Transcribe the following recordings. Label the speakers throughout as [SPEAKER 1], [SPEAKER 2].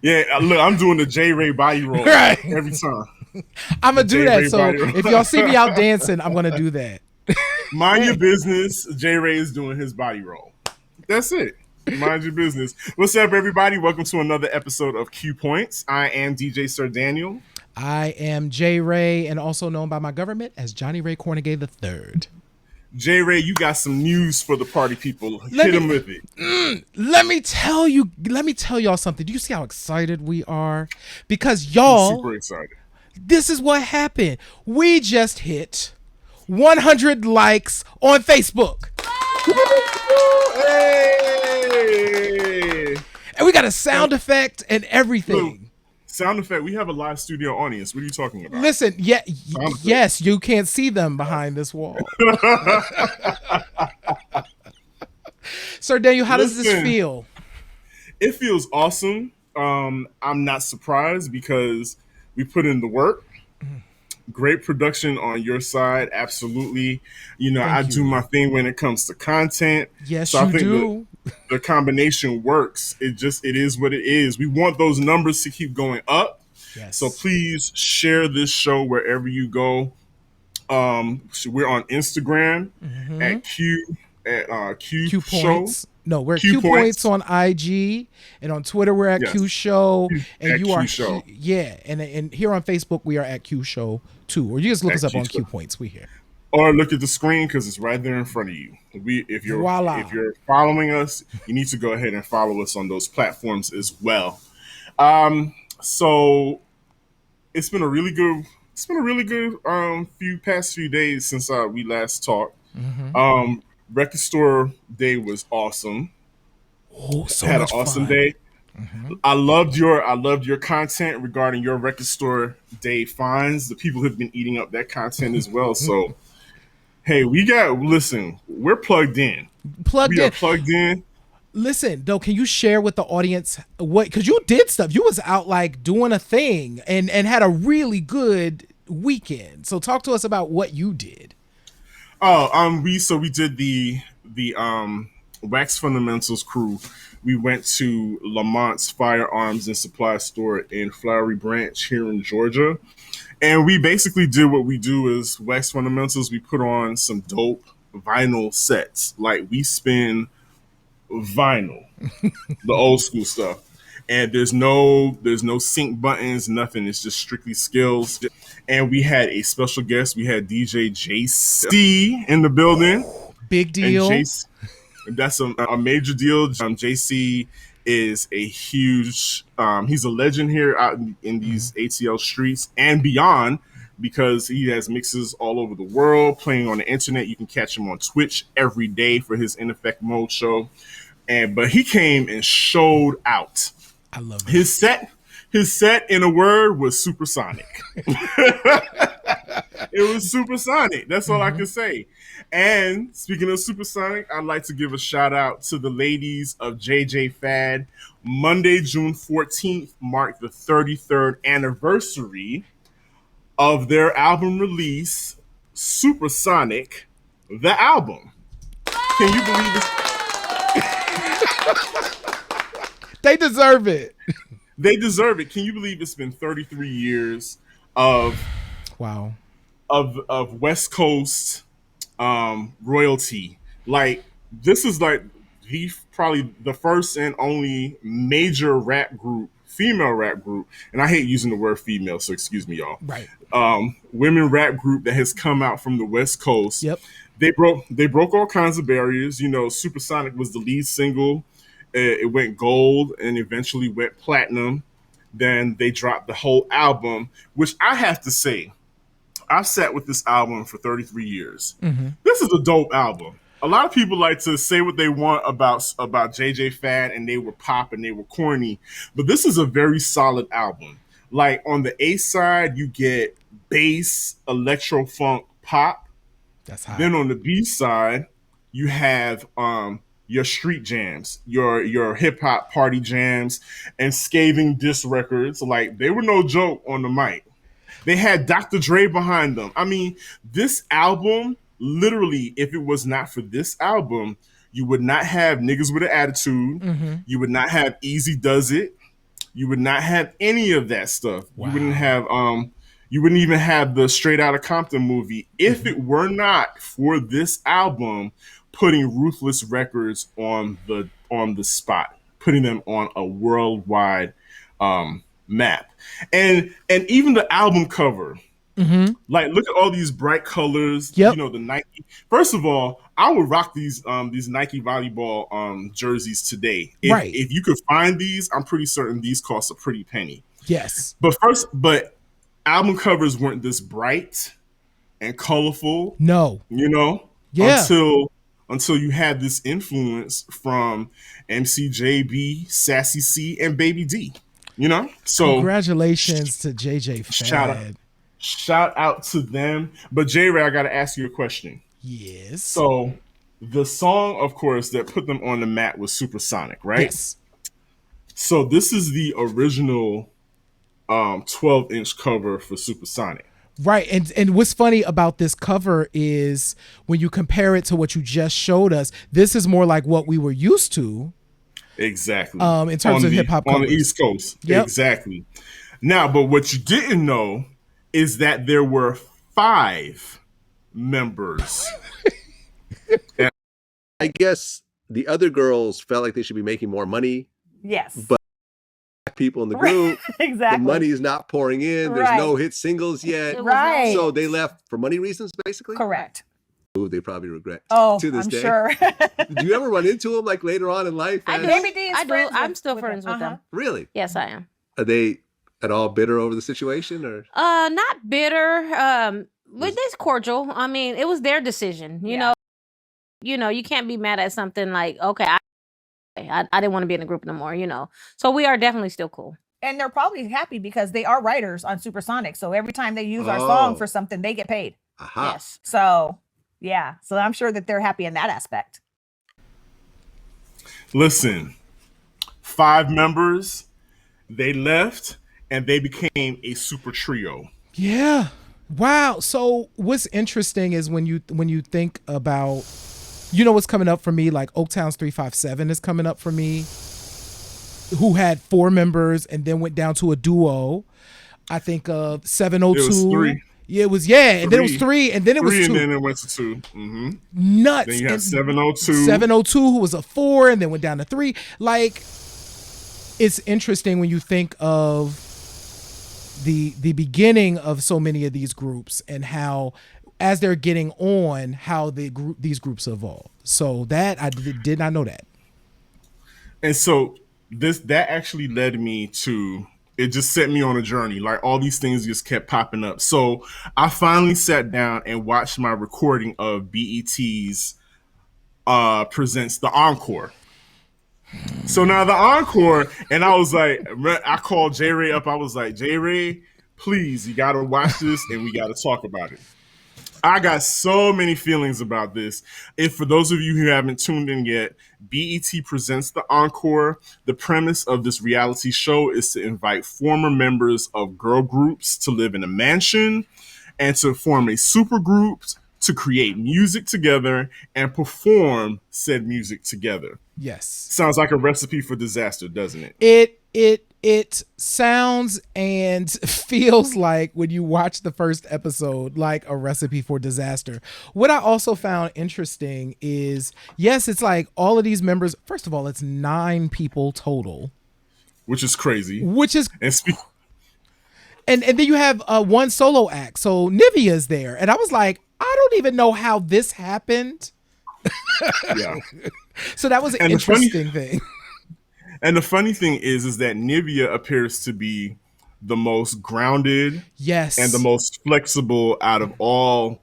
[SPEAKER 1] Yeah, look, I'm doing the J Ray body roll
[SPEAKER 2] Right.
[SPEAKER 1] every time.
[SPEAKER 2] I'm
[SPEAKER 1] The
[SPEAKER 2] gonna do
[SPEAKER 1] J
[SPEAKER 2] that.
[SPEAKER 1] Ray
[SPEAKER 2] So
[SPEAKER 1] body roll.
[SPEAKER 2] if y'all see me out dancing, I'm gonna do that.
[SPEAKER 1] Mind your business. J Ray is doing his body roll. That's it. Mind your business. What's up, everybody? Welcome to another episode of Q Points. I am DJ Sir Daniel.
[SPEAKER 2] I am J Ray, and also known by my government as Johnny Ray Cornegay III.
[SPEAKER 1] J Ray, you got some news for the party people.
[SPEAKER 2] Let
[SPEAKER 1] Hit
[SPEAKER 2] me
[SPEAKER 1] them with it.
[SPEAKER 2] let me tell y'all something. Do you see how excited we are? Because
[SPEAKER 1] I'm
[SPEAKER 2] y'all,
[SPEAKER 1] super excited.
[SPEAKER 2] this is what happened. We just hit 100 likes on Facebook.
[SPEAKER 1] Hey!
[SPEAKER 2] And we got a sound effect and
[SPEAKER 1] Look,
[SPEAKER 2] everything.
[SPEAKER 1] sound effect. We have a live studio audience. What are you talking about?
[SPEAKER 2] Listen, yeah,
[SPEAKER 1] Sound
[SPEAKER 2] yes, you can't see them behind this wall. Sir Daniel, how does this
[SPEAKER 1] Listen,
[SPEAKER 2] feel?
[SPEAKER 1] it feels awesome. I'm not surprised because we put in the work. Great production on your side, absolutely. You know, I
[SPEAKER 2] Thank
[SPEAKER 1] do
[SPEAKER 2] you.
[SPEAKER 1] my thing when it comes to content.
[SPEAKER 2] Yes,
[SPEAKER 1] So I
[SPEAKER 2] you
[SPEAKER 1] think
[SPEAKER 2] do.
[SPEAKER 1] the combination works. It is what it is. We want those numbers to keep going up. So
[SPEAKER 2] Yes.
[SPEAKER 1] please share this show wherever you go. So we're on Instagram
[SPEAKER 2] Mm-hmm.
[SPEAKER 1] at Q
[SPEAKER 2] Q
[SPEAKER 1] Show.
[SPEAKER 2] points. No, we're
[SPEAKER 1] Q
[SPEAKER 2] Q points
[SPEAKER 1] points.
[SPEAKER 2] on IG, and on Twitter we're at Q
[SPEAKER 1] Yes.
[SPEAKER 2] Show, and
[SPEAKER 1] At
[SPEAKER 2] you are
[SPEAKER 1] Q Show.
[SPEAKER 2] yeah, and here on Facebook we are at Q Show too, or you just look us
[SPEAKER 1] At
[SPEAKER 2] up
[SPEAKER 1] Q
[SPEAKER 2] on
[SPEAKER 1] Show.
[SPEAKER 2] Q points. We here.
[SPEAKER 1] Or look at the screen because it's right there in front of you. If
[SPEAKER 2] Voila.
[SPEAKER 1] you're following us, you need to go ahead and follow us on those platforms as well. So it's been a really good few days since we last talked.
[SPEAKER 2] Mm-hmm.
[SPEAKER 1] Record store day was awesome.
[SPEAKER 2] Oh, so
[SPEAKER 1] Had an
[SPEAKER 2] much
[SPEAKER 1] awesome
[SPEAKER 2] fun.
[SPEAKER 1] day.
[SPEAKER 2] Mm-hmm.
[SPEAKER 1] I loved your content regarding your record store day finds. The people have been eating up that content as well. So hey, we're plugged in.
[SPEAKER 2] Plugged
[SPEAKER 1] We are
[SPEAKER 2] in.
[SPEAKER 1] plugged in.
[SPEAKER 2] Listen, though, can you share with the audience what? Because you did stuff. You was out like doing a thing and had a really good weekend. So talk to us about what you did.
[SPEAKER 1] We did the Wax Fundamentals crew. We went to Lamont's Firearms and Supply Store in Flowery Branch here in Georgia. And we basically did what we do as Wax Fundamentals. We put on some dope vinyl sets. Like we spin vinyl, the old school stuff. And there's no sync buttons, nothing. It's just strictly skills. And we had a special guest. We had DJ JC in the building.
[SPEAKER 2] Big
[SPEAKER 1] And
[SPEAKER 2] deal.
[SPEAKER 1] JC, that's a major deal. JC is a huge he's a legend here out in
[SPEAKER 2] Mm-hmm.
[SPEAKER 1] these ATL streets and beyond because he has mixes all over the world playing on the internet. You can catch him on Twitch every day for his In Effect Mode show. But he came and showed out.
[SPEAKER 2] I love it.
[SPEAKER 1] His set in a word was supersonic. It was supersonic. That's all I
[SPEAKER 2] Mm-hmm.
[SPEAKER 1] can say. And speaking of supersonic, I'd like to give a shout out to the ladies of JJ Fad. Monday, June 14th marked the 33rd anniversary of their album release, Supersonic, the album. Can you believe this?
[SPEAKER 2] They deserve it.
[SPEAKER 1] They deserve it. Can you believe it's been 33 years of
[SPEAKER 2] Wow.
[SPEAKER 1] of West Coast royalty? Like this is like the probably the first and only major rap group, female rap group, and I hate using the word female, so excuse me, y'all.
[SPEAKER 2] Right.
[SPEAKER 1] Women rap group that has come out from the West Coast.
[SPEAKER 2] Yep.
[SPEAKER 1] They broke all kinds of barriers. You know, Supersonic was the lead single. It went gold and eventually went platinum. Then they dropped the whole album, which I have to say, I've sat with this album for 33 years.
[SPEAKER 2] Mm-hmm.
[SPEAKER 1] This is a dope album. A lot of people like to say what they want about JJ Fad and they were pop and they were corny, but this is a very solid album. Like on the A side, you get bass, electro funk, pop.
[SPEAKER 2] That's hot.
[SPEAKER 1] Then on the B side, you have your street jams, your hip hop party jams, and scathing diss records. Like they were no joke on the mic. They had Dr. Dre behind them. I mean, this album, literally, if it was not for this album, you would not have Niggas with an Attitude.
[SPEAKER 2] Mm-hmm.
[SPEAKER 1] You would not have Easy Does It. You would not have any of that stuff.
[SPEAKER 2] Wow.
[SPEAKER 1] You wouldn't even have the Straight Outta Compton movie if it were not for this album putting Ruthless Records on the spot, putting them on a worldwide map. And even the album cover,
[SPEAKER 2] Mm-hmm.
[SPEAKER 1] like, look at all these bright colors. You
[SPEAKER 2] Yep.
[SPEAKER 1] know, the Nike. First of all, I would rock these Nike volleyball jerseys today.
[SPEAKER 2] Right.
[SPEAKER 1] If you could find these, I'm pretty certain these cost a pretty penny.
[SPEAKER 2] Yes.
[SPEAKER 1] But album covers weren't this bright and colorful,
[SPEAKER 2] No.
[SPEAKER 1] you know,
[SPEAKER 2] Yeah.
[SPEAKER 1] until you had this influence from MCJB, Sassy C, and Baby D. You know, so
[SPEAKER 2] Congratulations to JJ
[SPEAKER 1] shout out
[SPEAKER 2] Fad.
[SPEAKER 1] shout out to them. But J Ray, I got to ask you a question.
[SPEAKER 2] Yes.
[SPEAKER 1] So the song, of course, that put them on the map was Supersonic, right?
[SPEAKER 2] Yes.
[SPEAKER 1] So this is the original 12-inch cover for Supersonic.
[SPEAKER 2] Right. And what's funny about this cover is when you compare it to what you just showed us, this is more like what we were used to.
[SPEAKER 1] Exactly.
[SPEAKER 2] In terms of hip hop
[SPEAKER 1] on the
[SPEAKER 2] covers.
[SPEAKER 1] East Coast.
[SPEAKER 2] Yep.
[SPEAKER 1] Exactly. Now, but what you didn't know is that there were 5 members.
[SPEAKER 3] I guess the other girls felt like they should be making more money.
[SPEAKER 4] Yes.
[SPEAKER 3] But people in the group,
[SPEAKER 4] exactly.
[SPEAKER 3] the money is not pouring in. There's no hit singles yet.
[SPEAKER 4] Right.
[SPEAKER 3] So they left for money reasons, basically.
[SPEAKER 4] Correct.
[SPEAKER 3] Ooh, they probably regret.
[SPEAKER 4] Oh,
[SPEAKER 3] to this
[SPEAKER 4] I'm
[SPEAKER 3] day.
[SPEAKER 4] sure.
[SPEAKER 3] Did you ever run into them like later on in life?
[SPEAKER 5] I do.
[SPEAKER 4] Baby D is
[SPEAKER 5] I do.
[SPEAKER 4] friends
[SPEAKER 5] I'm
[SPEAKER 4] with-
[SPEAKER 5] still
[SPEAKER 4] with
[SPEAKER 5] friends
[SPEAKER 4] them.
[SPEAKER 5] with them.
[SPEAKER 3] Really?
[SPEAKER 5] Yes, I am.
[SPEAKER 3] Are they at all bitter over the situation, or?
[SPEAKER 5] Not bitter. But it's cordial. I mean, it was their decision. You know. You know, you can't be mad at something like, okay, I didn't want to be in the group no more. You know. So we are definitely still cool.
[SPEAKER 4] And they're probably happy because they are writers on Supersonic. So every time they use our song for something, they get paid.
[SPEAKER 3] Aha.
[SPEAKER 5] Yes.
[SPEAKER 4] So, yeah. So I'm sure that they're happy in that aspect.
[SPEAKER 1] Listen, 5 members, they left and they became a super trio.
[SPEAKER 2] Yeah. Wow. So what's interesting is when you think about, you know, what's coming up for me, like Oaktown's 357 is coming up for me, who had 4 members and then went down to a duo. I think of 702.
[SPEAKER 1] It was 3.
[SPEAKER 2] Yeah, it was, and then it was 3, and then it was 2.
[SPEAKER 1] And then it went to 2. Mm-hmm.
[SPEAKER 2] Nuts.
[SPEAKER 1] Then you had
[SPEAKER 2] And
[SPEAKER 1] 702.
[SPEAKER 2] 702, who was a 4, and then went down to 3. Like, it's interesting when you think of the beginning of so many of these groups and how, as they're getting on, how these groups evolve. So that I did not know that.
[SPEAKER 1] And so that actually led me to, it just set me on a journey. Like, all these things just kept popping up. So I finally sat down and watched my recording of BET's presents the Encore. So now the Encore, and I was like, I called J Ray up. I was like, J Ray, please, you got to watch this and we got to talk about it. I got so many feelings about this. If for those of you who haven't tuned in yet, BET presents the Encore. The premise of this reality show is to invite former members of girl groups to live in a mansion and to form a super group to create music together and perform said music together.
[SPEAKER 2] Yes.
[SPEAKER 1] Sounds like a recipe for disaster, doesn't it?
[SPEAKER 2] It sounds and feels like, when you watch the first episode, like a recipe for disaster. What I also found interesting is, yes, it's like all of these members, first of all, it's 9 people total.
[SPEAKER 1] Which is crazy.
[SPEAKER 2] And then you have one solo act. So Nivea's there. And I was like, I don't even know how this happened.
[SPEAKER 1] Yeah.
[SPEAKER 2] So that was an interesting thing.
[SPEAKER 1] And the funny thing is that Nivea appears to be the most grounded,
[SPEAKER 2] yes,
[SPEAKER 1] and the most flexible out of all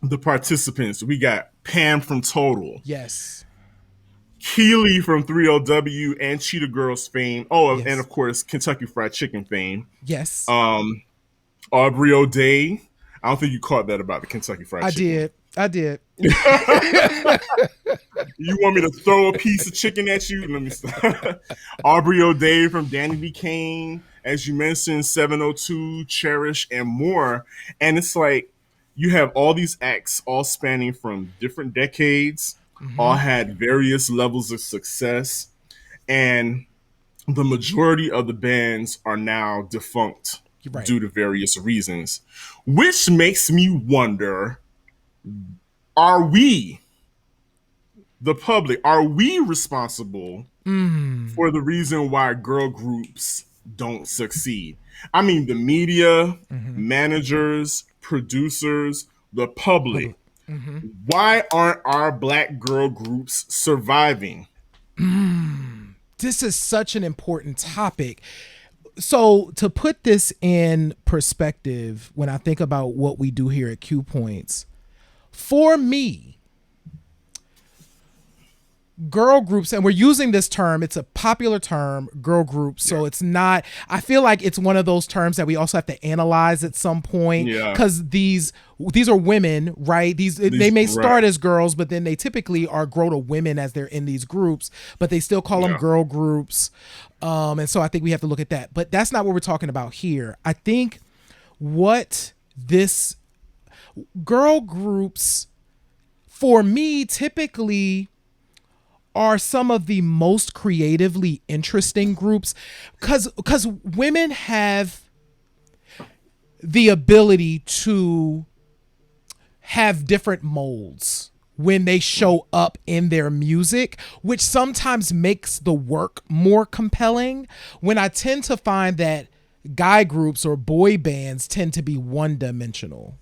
[SPEAKER 1] the participants. We got Pam from Total,
[SPEAKER 2] yes,
[SPEAKER 1] Keely from 30W and Cheetah Girls fame. Oh,
[SPEAKER 2] yes,
[SPEAKER 1] and of course Kentucky Fried Chicken fame.
[SPEAKER 2] Yes.
[SPEAKER 1] Aubrey O'Day. I don't think you caught that about the Kentucky Fried Chicken.
[SPEAKER 2] I did.
[SPEAKER 1] You want me to throw a piece of chicken at you? Let me stop. Aubrey O'Day from Danny B. Kane, as you mentioned, 702, Cherish, and more. And it's like you have all these acts all spanning from different decades, all had various levels of success. And the majority of the bands are now defunct
[SPEAKER 2] Right.
[SPEAKER 1] due to various reasons, which makes me wonder, are we, the public, are we responsible for the reason why girl groups don't succeed? I mean, the media, managers, producers, the public. Why aren't our black girl groups surviving?
[SPEAKER 2] This is such an important topic. So to put this in perspective, when I think about what we do here at Q Points, for me, girl groups, and we're using this term, it's a popular term, girl groups, so it's not, I feel like it's one of those terms that we also have to analyze at some point, because these are women, right? They may start as girls, but then they typically grow to women as they're in these groups, but they still call them girl groups. And so I think we have to look at that, but that's not what we're talking about here. I think what this girl groups, for me, typically are some of the most creatively interesting groups, because women have the ability to have different molds when they show up in their music, which sometimes makes the work more compelling, when I tend to find that guy groups or boy bands tend to be one-dimensional.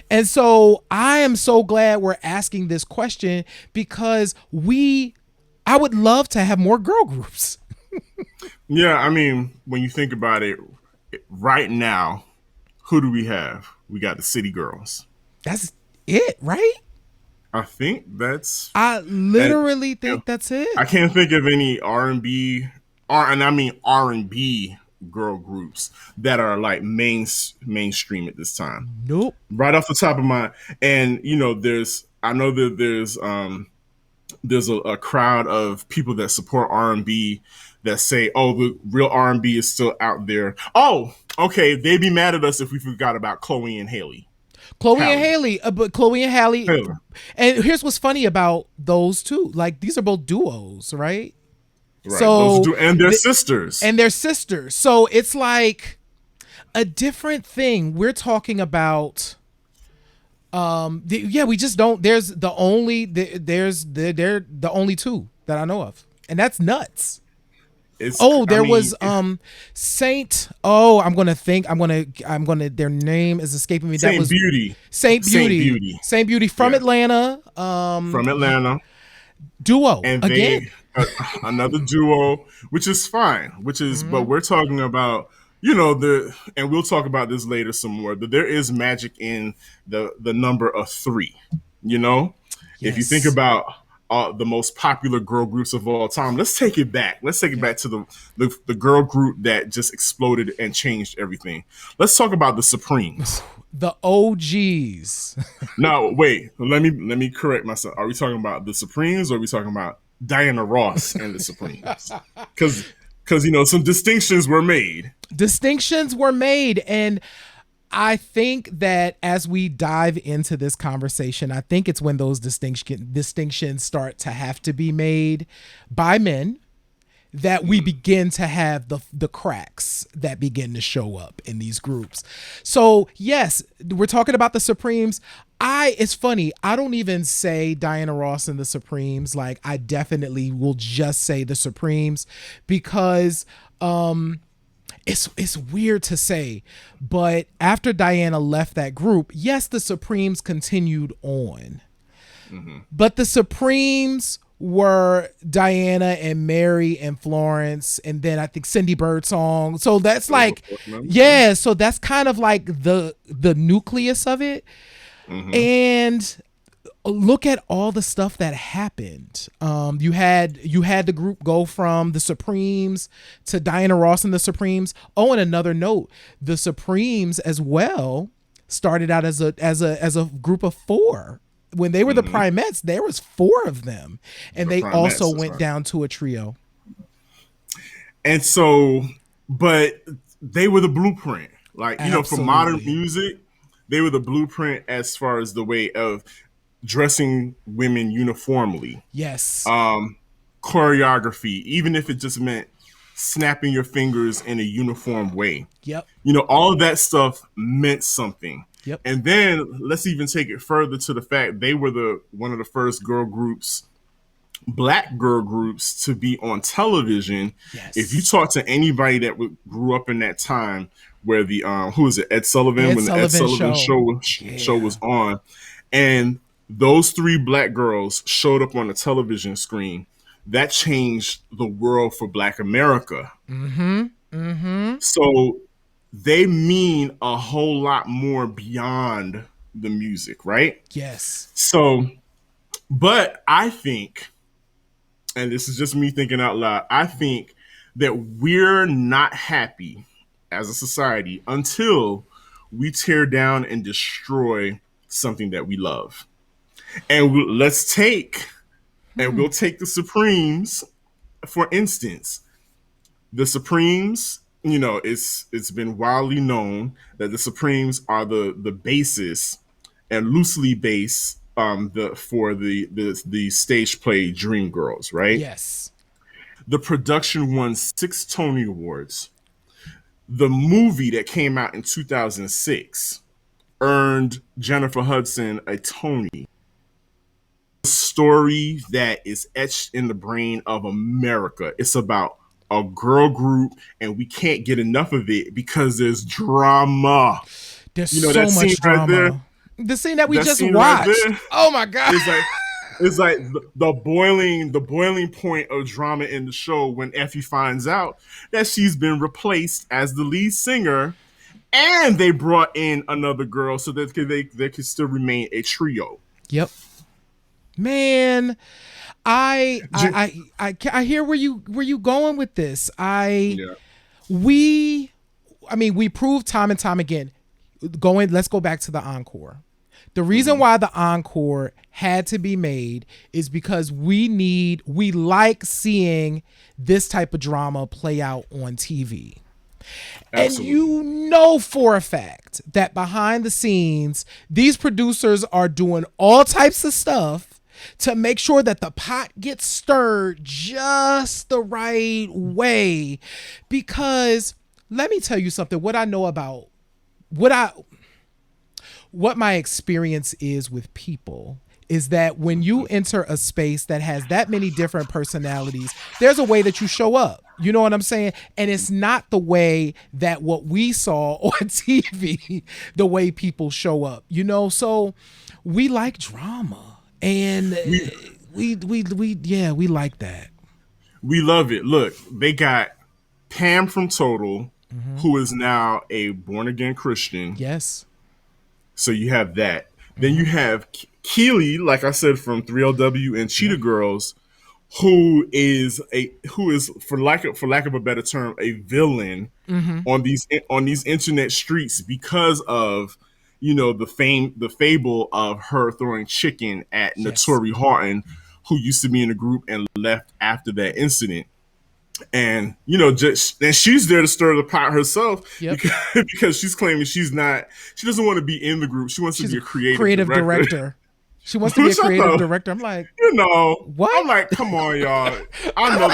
[SPEAKER 2] And so I am so glad we're asking this question, because I would love to have more girl groups.
[SPEAKER 1] Yeah, I mean, when you think about it, right now, who do we have? We got the City Girls.
[SPEAKER 2] That's it, right?
[SPEAKER 1] I think that's...
[SPEAKER 2] I literally think that's it.
[SPEAKER 1] I can't think of any R&B girl groups that are like mainstream at this time.
[SPEAKER 2] Nope.
[SPEAKER 1] Right off the top of my... And, you know, there's a crowd of people that support R&B that say, oh, the real R&B is still out there. Oh, okay, they'd be mad at us if we forgot about Chloe and Halle.
[SPEAKER 2] But Chloe and Halle. And here's what's funny about those two. Like, these are both duos, right?
[SPEAKER 1] Right.
[SPEAKER 2] So,
[SPEAKER 1] and they're sisters.
[SPEAKER 2] And they're sisters. So it's like a different thing. We're talking about... we just don't. They're the only two that I know of, and that's nuts. Saint. Oh, I'm gonna. Their name is escaping me.
[SPEAKER 1] Saint Beauty.
[SPEAKER 2] Saint Beauty from Atlanta. Duo
[SPEAKER 1] and
[SPEAKER 2] again.
[SPEAKER 1] Another duo, which is fine. But we're talking about. You know, and we'll talk about this later some more, but there is magic in the number of 3, you know? Yes. If you think about the most popular girl groups of all time, let's take it back. Let's take it back to the girl group that just exploded and changed everything. Let's talk about the Supremes.
[SPEAKER 2] The OGs.
[SPEAKER 1] No, wait. Let me correct myself. Are we talking about the Supremes, or are we talking about Diana Ross and the Supremes? Because, you know, some distinctions were made. And I think that as we dive into this conversation, I think it's when those distinctions start to have to be made by men that we begin to have the cracks that begin to show up in these groups. So, yes, we're talking about the Supremes. It's funny, I don't even say Diana Ross and the Supremes. Like, I definitely will just say the Supremes, because it's weird to say, but after Diana left that group, yes, the Supremes continued on. But the Supremes were Diana and Mary and Florence, and then I think Cindy Birdsong. So that's so that's kind of like the nucleus of it. And look at all the stuff that happened. You had the group go from the Supremes to Diana Ross and the Supremes. Oh, and another note, the Supremes as well started out as a group of 4. When they were the Primettes, there was 4 of them, and they also went down to a trio. And so, but they were the blueprint. Like, you know, for modern music, they were the blueprint as far as the way of dressing women uniformly.
[SPEAKER 2] Yes.
[SPEAKER 1] Choreography, even if it just meant snapping your fingers in a uniform way.
[SPEAKER 2] Yep.
[SPEAKER 1] You know, all of that stuff meant something.
[SPEAKER 2] Yep.
[SPEAKER 1] And then let's even take it further to the fact they were one of the first black girl groups to be on television.
[SPEAKER 2] Yes.
[SPEAKER 1] If you talk to anybody that grew up in that time where the who is it, Ed Sullivan, when the Ed Sullivan show was on, and those 3 black girls showed up on the television screen, that changed the world for Black America. So they mean a whole lot more beyond the music, right?
[SPEAKER 2] Yes.
[SPEAKER 1] So, but I think, and this is just me thinking out loud, I think that we're not happy as a society until we tear down and destroy something that we love. And we'll take the Supremes, for instance. The Supremes, you know, it's been widely known that the Supremes are the basis and loosely based for the stage play Dreamgirls, right?
[SPEAKER 2] Yes.
[SPEAKER 1] The production won 6 Tony Awards. The movie that came out in 2006 earned Jennifer Hudson a Tony. A story that is etched in the brain of America. It's about a girl group, and we can't get enough of it because there's drama.
[SPEAKER 2] There's so much drama. Right, the scene that we just watched. Right, oh my god!
[SPEAKER 1] It's like the boiling point of drama in the show when Effie finds out that she's been replaced as the lead singer, and they brought in another girl so that they could still remain a trio.
[SPEAKER 2] Yep. Man, I hear where you going with this. We proved time and time again. Let's go back to the encore. The reason why the encore had to be made is because we like seeing this type of drama play out on TV. Absolutely. And you know for a fact that behind the scenes, these producers are doing all types of stuff to make sure that the pot gets stirred just the right way. Because let me tell you something, what I know about what my experience is with people is that when you enter a space that has that many different personalities, there's a way that you show up. You know what I'm saying? And it's not the way that what we saw on TV, the way people show up, you know? So we like drama, and we like that.
[SPEAKER 1] We love it. Look, they got Pam from Total, who is now a born again Christian.
[SPEAKER 2] Yes.
[SPEAKER 1] So you have that. Then you have Keely, like I said, from 3LW and Cheetah Girls, who is for lack of a better term, a villain on these internet streets because of, you know, the fable of her throwing chicken at Notori Horton, who used to be in the group and left after that incident. And, you know, and she's there to stir the pot herself because she's claiming she doesn't want to be in the group. She wants to be a creative director.
[SPEAKER 2] She wants to be a creative director. I'm like,
[SPEAKER 1] you know,
[SPEAKER 2] what?
[SPEAKER 1] I'm like, come on, y'all. I know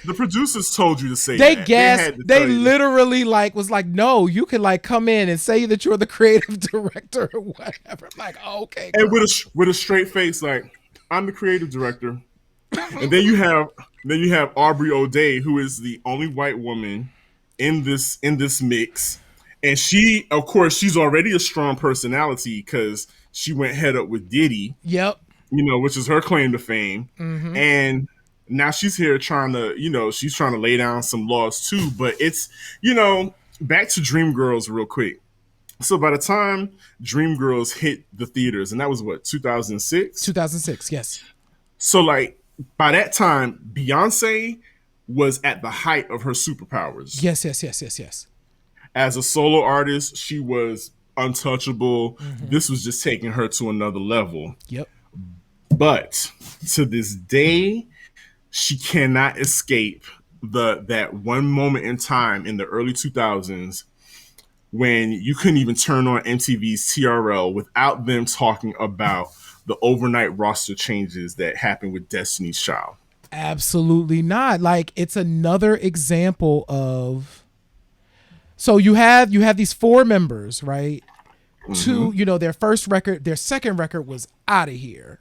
[SPEAKER 1] the producers told you to say
[SPEAKER 2] they
[SPEAKER 1] that.
[SPEAKER 2] Guessed. They literally was like, no, you can like come in and say that you're the creative director or whatever. I'm like, oh, okay.
[SPEAKER 1] And with a straight face, like, I'm the creative director. And then you have Aubrey O'Day, who is the only white woman in this mix, and she, of course, she's already a strong personality because she went head up with Diddy.
[SPEAKER 2] Yep.
[SPEAKER 1] You know, which is her claim to fame, and now she's here trying to lay down some laws too. But it's, you know, back to Dreamgirls real quick. So by the time Dreamgirls hit the theaters, and that was what, 2006?
[SPEAKER 2] 2006, yes.
[SPEAKER 1] So like, by that time, Beyonce was at the height of her superpowers.
[SPEAKER 2] Yes.
[SPEAKER 1] As a solo artist, she was untouchable. This was just taking her to another level.
[SPEAKER 2] Yep.
[SPEAKER 1] But to this day, she cannot escape that one moment in time in the early 2000s when you couldn't even turn on MTV's TRL without them talking about the overnight roster changes that happened with Destiny's Child.
[SPEAKER 2] Absolutely not. Like, it's another example of, so you have these four members, right? Two, their first record, their second record was Out of Here.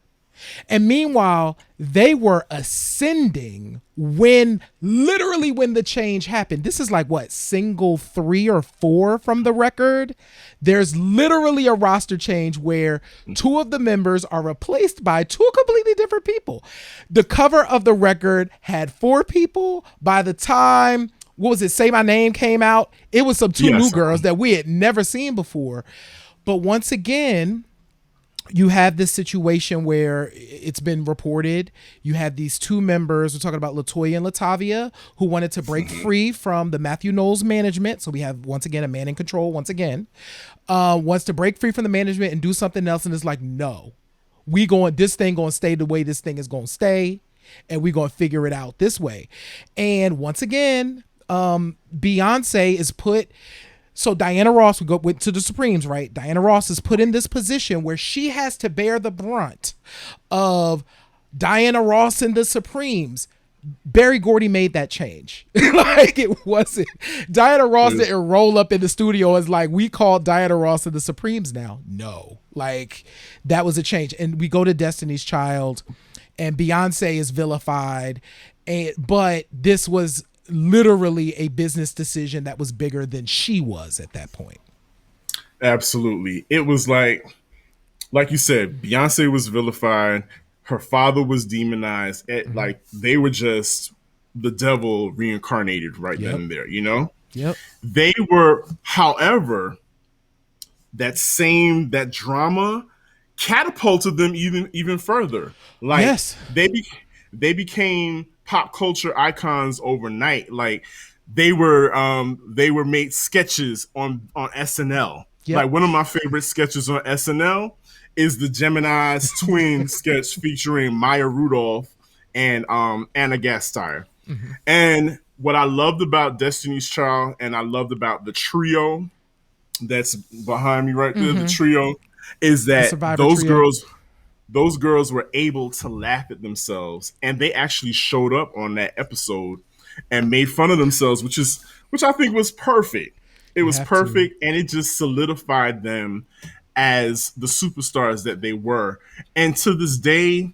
[SPEAKER 2] And meanwhile, they were ascending when the change happened. This is like what, single 3 or 4 from the record. There's literally a roster change where two of the members are replaced by two completely different people. The cover of the record had 4 people. By the time, what was it, Say My Name came out, it was some two new girls that we had never seen before. But once again, you have this situation where it's been reported. You have these two members. We're talking about Latoya and Latavia, who wanted to break free from the Matthew Knowles management. So we have, once again, a man in control. Once again, wants to break free from the management and do something else, and is like, no, this thing going to stay the way this thing is going to stay, and we going to figure it out this way. And once again, Beyonce is put. So Diana Ross went to the Supremes, right? Diana Ross is put in this position where she has to bear the brunt of Diana Ross and the Supremes. Berry Gordy made that change. Like, it wasn't. Diana Ross didn't roll up in the studio as like, we call Diana Ross and the Supremes now. No, like, that was a change. And we go to Destiny's Child, and Beyonce is vilified, but this was literally a business decision that was bigger than she was at that point.
[SPEAKER 1] Absolutely. It was like you said, Beyonce was vilified. Her father was demonized. Like, they were just the devil reincarnated right then and there,
[SPEAKER 2] Yep.
[SPEAKER 1] They were, however, that drama catapulted them even further. Like,
[SPEAKER 2] yes.
[SPEAKER 1] they became pop culture icons overnight. Like, they were made sketches on SNL.
[SPEAKER 2] Yep.
[SPEAKER 1] Like, one of my favorite sketches on SNL is the Gemini's twin sketch featuring Maya Rudolph and Anna Gasteyer. And what I loved about Destiny's Child, and I loved about the trio that's behind me right there, the trio, is that those girls were able to laugh at themselves, and they actually showed up on that episode and made fun of themselves, which I think was perfect. It was perfect, and it just solidified them as the superstars that they were. And to this day,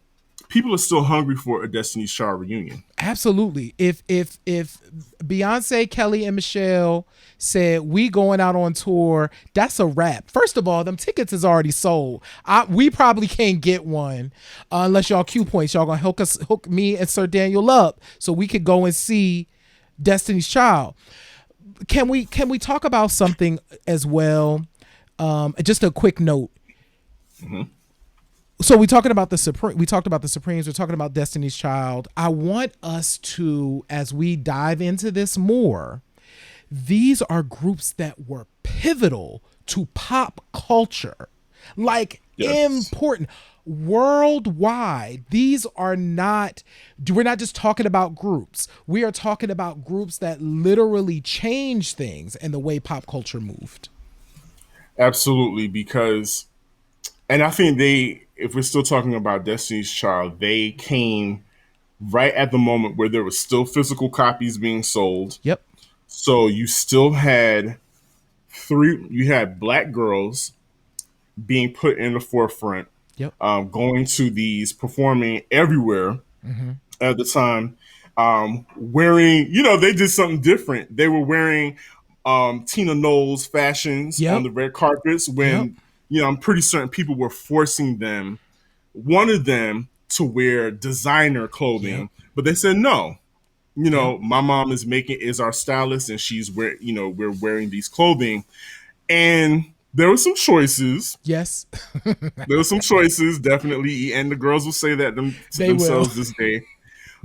[SPEAKER 1] people are still hungry for a Destiny's Child reunion.
[SPEAKER 2] Absolutely. If Beyonce, Kelly, and Michelle said, we going out on tour, that's a wrap. First of all, them tickets is already sold. We probably can't get one unless y'all Q points. Y'all gonna hook me and Sir Daniel up so we could go and see Destiny's Child. Can we talk about something as well? Just a quick note. So we talked about the Supremes. We're talking about Destiny's Child. I want us to, as we dive into this more, these are groups that were pivotal to pop culture, like important worldwide. These are not, we're not just talking about groups. We are talking about groups that literally changed things and the way pop culture moved.
[SPEAKER 1] Absolutely, because, and I think if we're still talking about Destiny's Child, they came right at the moment where there were still physical copies being sold.
[SPEAKER 2] Yep.
[SPEAKER 1] So you still had black girls being put in the forefront.
[SPEAKER 2] Yep.
[SPEAKER 1] Going to these, performing everywhere at the time, wearing, they did something different. They were wearing Tina Knowles fashions on the red carpets when, I'm pretty certain people were wanted them to wear designer clothing, but they said, no, my mom is our stylist, and we're wearing these clothing. And there were some choices.
[SPEAKER 2] Yes.
[SPEAKER 1] There were some choices, definitely. And the girls will say that themselves this day.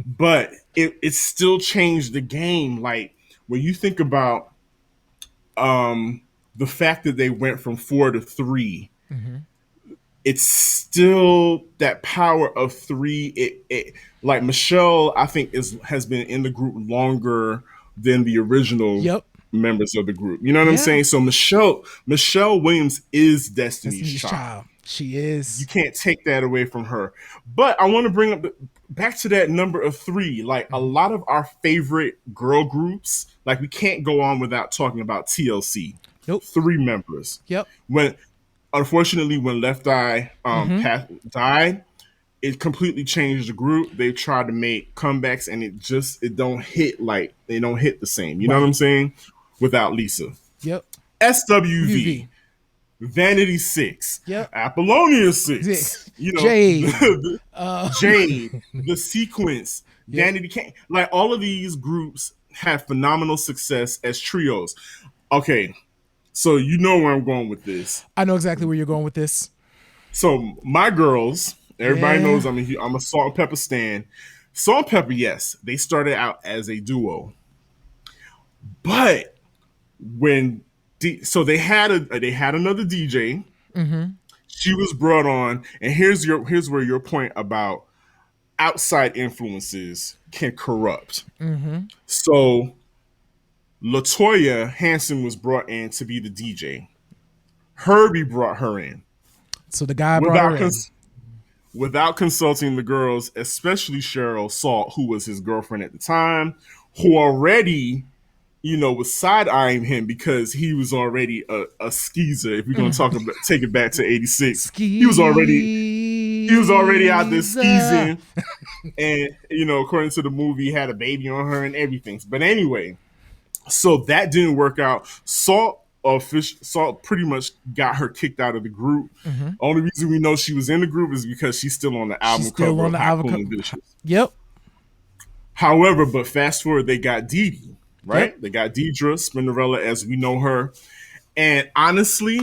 [SPEAKER 1] But it still changed the game. Like, when you think about the fact that they went from 4 to 3, it's still that power of 3. It like Michelle, I think, has been in the group longer than the original members of the group. You know what I'm saying? So Michelle Williams is Destiny's Child.
[SPEAKER 2] She is.
[SPEAKER 1] You can't take that away from her. But I want to bring up back to that number of 3, like a lot of our favorite girl groups, like we can't go on without talking about TLC.
[SPEAKER 2] Nope.
[SPEAKER 1] 3 members.
[SPEAKER 2] Yep.
[SPEAKER 1] When unfortunately when Left Eye died, it completely changed the group. They tried to make comebacks and it don't hit like they don't hit the same. You know what I'm saying? Without Lisa.
[SPEAKER 2] Yep.
[SPEAKER 1] SWV. Vanity 6,
[SPEAKER 2] Yep.
[SPEAKER 1] Apollonia 6, you know,
[SPEAKER 2] Jade,
[SPEAKER 1] Jade, the Sequence, Vanity Kane, like all of these groups had phenomenal success as trios. Okay, so you know where I'm going with this.
[SPEAKER 2] I know exactly where you're going with this.
[SPEAKER 1] So my girls, everybody knows I'm a Salt and Pepper stan. Salt and Pepper, yes, they started out as a duo, but when so they had another DJ. She was brought on, and here's where your point about outside influences can corrupt. So LaToya Hanson was brought in to be the DJ. Herbie brought her in.
[SPEAKER 2] So the guy brought her in.
[SPEAKER 1] Without consulting the girls, especially Cheryl Salt, who was his girlfriend at the time, who already was side-eyeing him because he was already a skeezer. If we're going to take it back to 86, he was already out there skeezing. And, according to the movie, had a baby on her and everything. But anyway, so that didn't work out. Salt pretty much got her kicked out of the group. Only reason we know she was in the group is because she's still on the album cover of Hot, Cool, and Vicious.
[SPEAKER 2] Yep.
[SPEAKER 1] However, but fast forward, they got Dee Dee. Right? Yep. They got Deidre Spinderella as we know her. And honestly,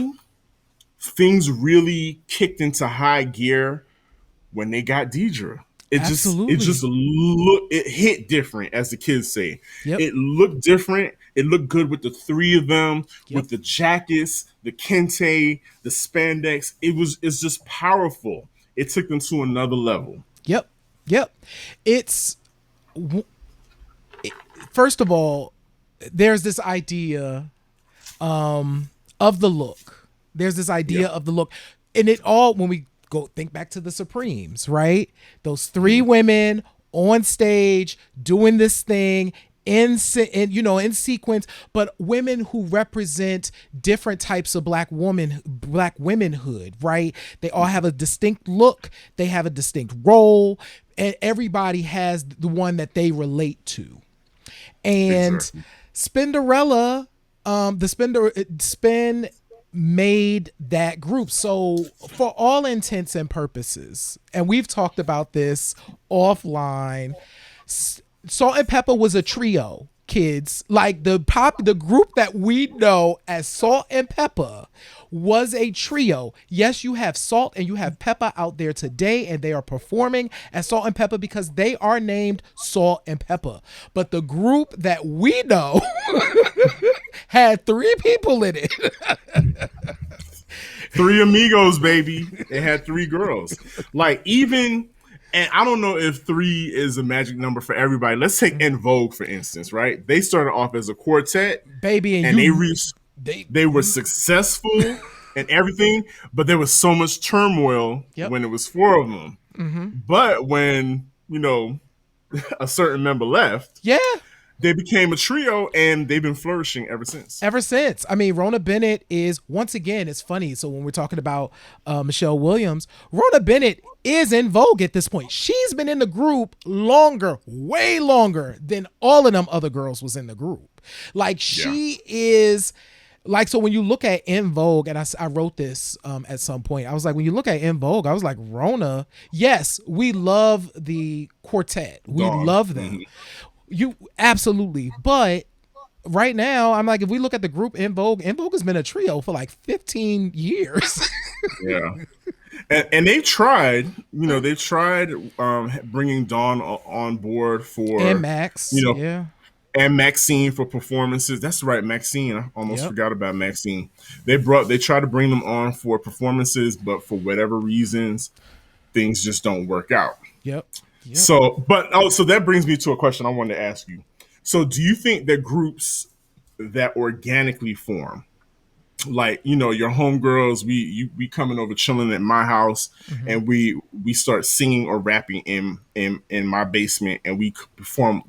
[SPEAKER 1] things really kicked into high gear when they got Deidre. It hit different, as the kids say.
[SPEAKER 2] Yep.
[SPEAKER 1] It looked different. It looked good with the 3 of them, with the jackets, the kente, the spandex. It's just powerful. It took them to another level.
[SPEAKER 2] Yep. First of all, there's this idea of the look. There's this idea of the look. And it all, when we go think back to the Supremes, right? Those 3 women on stage doing this thing in sequence, but women who represent different types of black womanhood, right? They all have a distinct look. They have a distinct role, and everybody has the one that they relate to. And Spinderella, Spin made that group. So for all intents and purposes, and we've talked about this offline, Salt and Pepper was a trio, kids. Like the group that we know as Salt and Pepper was a trio. Yes, you have Salt and you have Pepper out there today, and they are performing as Salt and Pepper because they are named Salt and Pepper. But the group that we know had 3 people in it.
[SPEAKER 1] 3 amigos, baby. They had 3 girls. Like even, and I don't know if 3 is a magic number for everybody. Let's take En Vogue, for instance, right? They started off as a quartet,
[SPEAKER 2] baby,
[SPEAKER 1] and they were successful and everything, but there was so much turmoil when it was 4 of them. But when, a certain member left, they became a trio, and they've been flourishing ever since.
[SPEAKER 2] I mean, Rona Bennett is, once again, it's funny. So when we're talking about Michelle Williams, Rona Bennett is En Vogue at this point. She's been in the group longer, way longer than all of them other girls was in the group. Like she is... Like, so when you look at En Vogue, and I wrote this at some point, I was like, when you look at En Vogue, I was like, Rona, yes, we love the quartet. We love them. You absolutely. But right now, I'm like, if we look at the group En Vogue has been a trio for like 15 years.
[SPEAKER 1] And they tried, bringing Dawn on board for,
[SPEAKER 2] and Max,
[SPEAKER 1] and Maxine for performances. That's right, Maxine. I almost forgot about Maxine. They tried to bring them on for performances, but for whatever reasons, things just don't work out. So that brings me to a question I wanted to ask you. So do you think that groups that organically form, like, you know, your homegirls, we coming over chilling at my house,
[SPEAKER 2] Mhm.
[SPEAKER 1] and we start singing or rapping in my basement, and we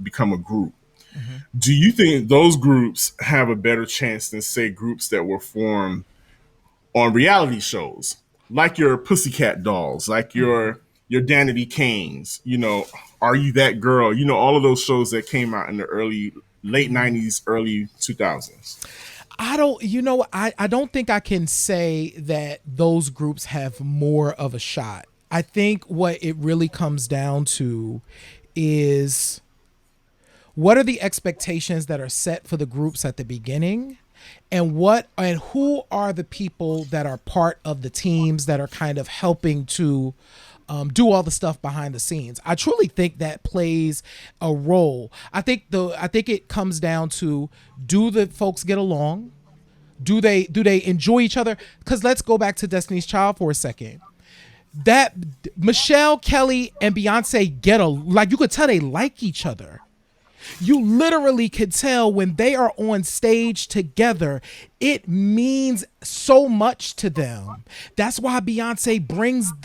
[SPEAKER 1] become a group.
[SPEAKER 2] Mhm.
[SPEAKER 1] Do you think those groups have a better chance than, say, groups that were formed on reality shows, like your Pussycat Dolls, like
[SPEAKER 2] Mhm.
[SPEAKER 1] your Danity Kanes, you know, Are You That Girl, you know, all of those shows that came out in the late
[SPEAKER 2] Mhm.
[SPEAKER 1] '90s, early 2000s?
[SPEAKER 2] I don't, I don't think I can say that those groups have more of a shot. I think what it really comes down to is what are the expectations that are set for the groups at the beginning, and who are the people that are part of the teams that are kind of helping to do all the stuff behind the scenes. I truly think that plays a role. I think it comes down to, do the folks get along? Do they enjoy each other? Because let's go back to Destiny's Child for a second. That Michelle, Kelly, and Beyonce like, you could tell they like each other. You literally could tell when they are on stage together, it means so much to them. That's why Beyonce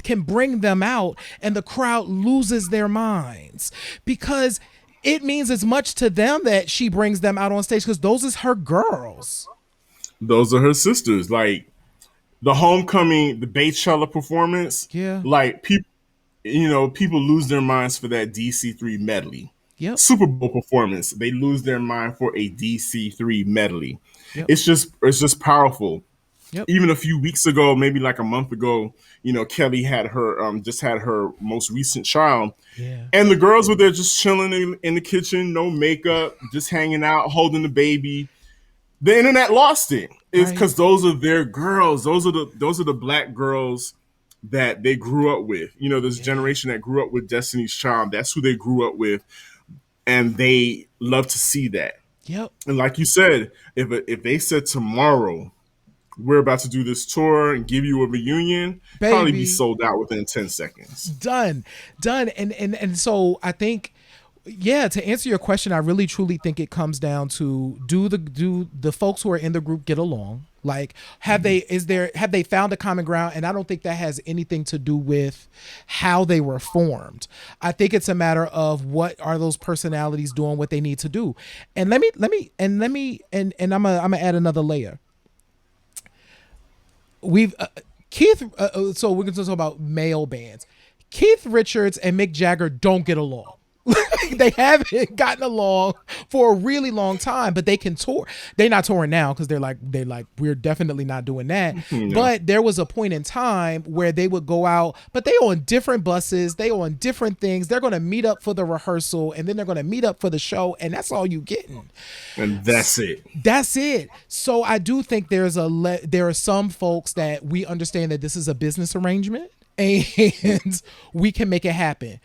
[SPEAKER 2] can bring them out and the crowd loses their minds, because it means as much to them that she brings them out on stage, because those is her girls.
[SPEAKER 1] Those are her sisters. Like the homecoming, the Beychella performance,
[SPEAKER 2] Yeah.
[SPEAKER 1] like people, you know, people lose their minds for that DC3 medley.
[SPEAKER 2] Yep.
[SPEAKER 1] Super Bowl performance, they lose their mind for a DC3 medley.
[SPEAKER 2] Yep.
[SPEAKER 1] It's just powerful.
[SPEAKER 2] Yep.
[SPEAKER 1] Even a few weeks ago, maybe like a month ago, you know, Kelly had her just had her most recent child,
[SPEAKER 2] Yeah.
[SPEAKER 1] and the girls were there just chilling in the kitchen, no makeup, just hanging out, holding the baby. The internet lost it. It's
[SPEAKER 2] Right.
[SPEAKER 1] because those are their girls. Those are the black girls that they grew up with. You know, this
[SPEAKER 2] Yeah.
[SPEAKER 1] generation that grew up with Destiny's Child. That's who they grew up with, and they love to see that.
[SPEAKER 2] Yep.
[SPEAKER 1] And like you said, if they said tomorrow we're about to do this tour and give you a reunion, probably be
[SPEAKER 2] Baby.
[SPEAKER 1] sold out within 10 seconds.
[SPEAKER 2] Done. And so I think, yeah, to answer your question, I really truly think it comes down to, do the folks who are in the group get along? Like, have they found a common ground? And I don't think that has anything to do with how they were formed. I think it's a matter of, what are those personalities doing what they need to do. And I'm gonna add another layer. We've Keith so we're going to talk about male bands. Keith Richards and Mick Jagger don't get along. They haven't gotten along for a really long time, but they can tour. They're not touring now because they're like, we're definitely not doing that.
[SPEAKER 1] No.
[SPEAKER 2] But there was a point in time where they would go out, but they on different buses, they on different things. They're going to meet up for the rehearsal, and then they're going to meet up for the show, and that's all you getting.
[SPEAKER 1] And that's it.
[SPEAKER 2] That's it. So I do think there are some folks that we understand that this is a business arrangement, and we can make it happen.